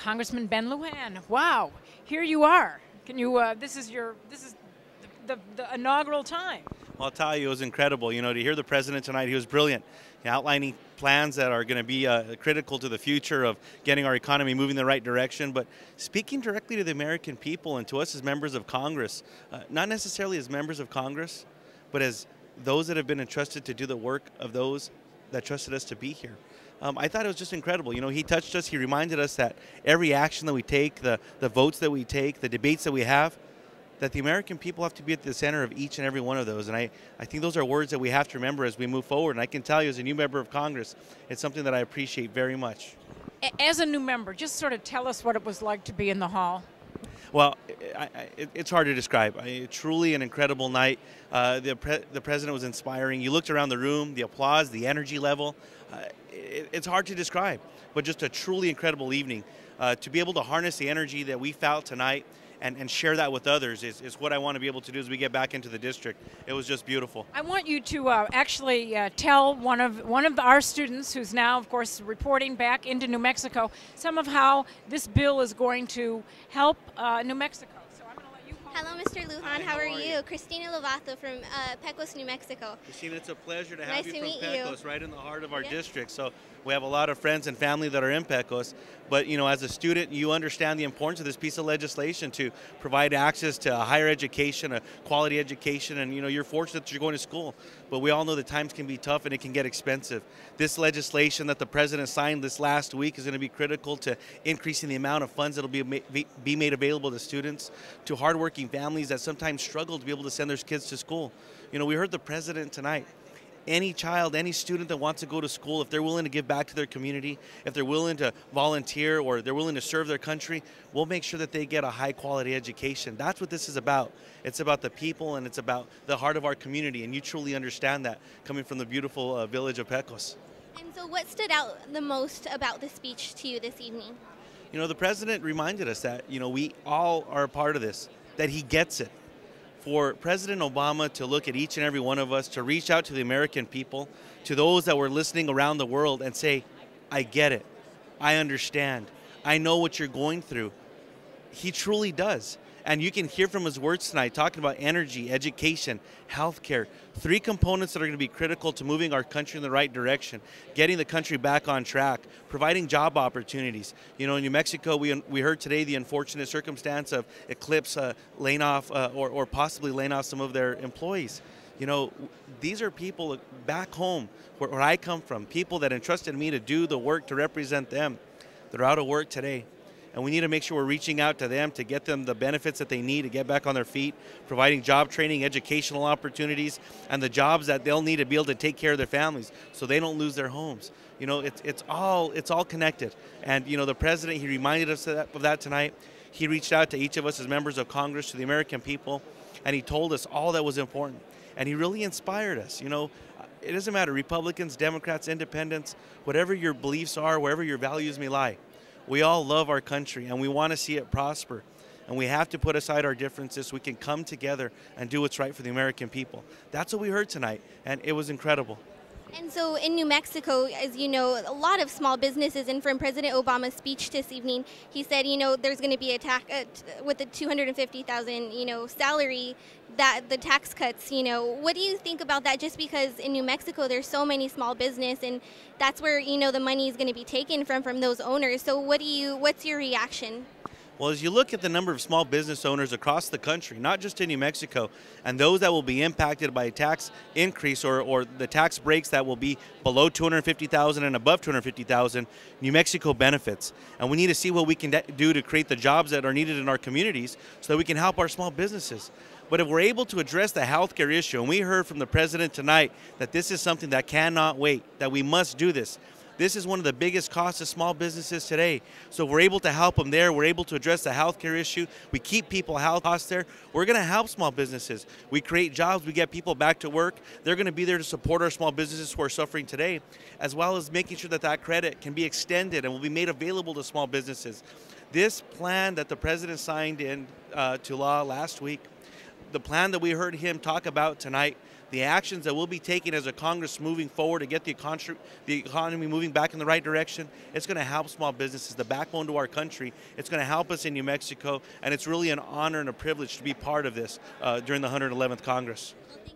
Congressman Ben Lujan. Wow, here you are. Can you? This is the inaugural time. Well, I'll tell you, it was incredible. You know, to hear the president tonight, he was brilliant, outlining plans that are going to be critical to the future of getting our economy moving in the right direction, but speaking directly to the American people and to us as members of Congress, not necessarily as members of Congress, but as those that have been entrusted to do the work of those that trusted us to be here. I thought it was just incredible. You know, he touched us. He reminded us that every action that we take, the votes that we take, the debates that we have, that the American people have to be at the center of each and every one of those. And I think those are words that we have to remember as we move forward. And I can tell you, as a new member of Congress, it's something that I appreciate very much. As a new member, just sort of tell us what it was like to be in the hall. Well, it's hard to describe. Truly an incredible night. The president was inspiring. You looked around the room, the applause, the energy level. It's hard to describe, but just a truly incredible evening. To be able to harness the energy that we felt tonight and share that with others is what I want to be able to do as we get back into the district. It was just beautiful. I want you to actually tell one of our students who's now, of course, reporting back into New Mexico, some of how this bill is going to help New Mexico. So I'm going to let you call. Hello, Mr. Lujan. Hi, how are you? Christina Lovato from Pecos, New Mexico. Christina, it's a pleasure to have Nice you to from meet Pecos, you. right in the heart of our district. So we have a lot of friends and family that are in Pecos. But, you know, as a student, you understand the importance of this piece of legislation to provide access to a higher education, a quality education. And, you know, you're fortunate that you're going to school. But we all know that times can be tough and it can get expensive. This legislation that the president signed this last week is going to be critical to increasing the amount of funds that will be made available to students, to hardworking families that sometimes struggle to be able to send their kids to school. You know, we heard the president tonight. Any child, any student that wants to go to school, if they're willing to give back to their community, if they're willing to volunteer or they're willing to serve their country, we'll make sure that they get a high quality education. That's what this is about. It's about the people and it's about the heart of our community, and you truly understand that coming from the beautiful village of Pecos. And so what stood out the most about the speech to you this evening? You know, the president reminded us that, you know, we all are a part of this, that he gets it. For President Obama to look at each and every one of us, to reach out to the American people, to those that were listening around the world and say, I get it, I understand, I know what you're going through. He truly does. And you can hear from his words tonight talking about energy, education, healthcare, three components that are going to be critical to moving our country in the right direction, getting the country back on track, providing job opportunities. You know, in New Mexico, we heard today the unfortunate circumstance of Eclipse laying off or possibly laying off some of their employees. You know, these are people back home where I come from, people that entrusted me to do the work to represent them. They're out of work today. And we need to make sure we're reaching out to them to get them the benefits that they need to get back on their feet, providing job training, educational opportunities, and the jobs that they'll need to be able to take care of their families so they don't lose their homes. You know, it's all connected. And, you know, the president, he reminded us of that tonight. He reached out to each of us as members of Congress, to the American people, and he told us all that was important. And he really inspired us. You know, it doesn't matter, Republicans, Democrats, Independents, whatever your beliefs are, wherever your values may lie. We all love our country and we want to see it prosper. And we have to put aside our differences so we can come together and do what's right for the American people. That's what we heard tonight, and it was incredible. And so in New Mexico, as you know, a lot of small businesses, and from President Obama's speech this evening, he said, you know, there's going to be a tax with the $250,000, you know, salary, that the tax cuts, you know, what do you think about that? Just because in New Mexico there's so many small business, and that's where, you know, the money is going to be taken from those owners. So what's your reaction? Well, as you look at the number of small business owners across the country, not just in New Mexico, and those that will be impacted by a tax increase or the tax breaks that will be below $250,000 and above $250,000, New Mexico benefits. And we need to see what we can do to create the jobs that are needed in our communities so that we can help our small businesses. But if we're able to address the healthcare issue, and we heard from the president tonight that this is something that cannot wait, that we must do this. This is one of the biggest costs of small businesses today. So if we're able to help them there, we're able to address the healthcare issue, we keep people health costs there, we're going to help small businesses. We create jobs, we get people back to work. They're going to be there to support our small businesses who are suffering today, as well as making sure that that credit can be extended and will be made available to small businesses. This plan that the president signed into law last week, the plan that we heard him talk about tonight, the actions that we'll be taking as a Congress moving forward to get the economy moving back in the right direction, it's going to help small businesses, the backbone to our country. It's going to help us in New Mexico, and it's really an honor and a privilege to be part of this during the 111th Congress. Well, thank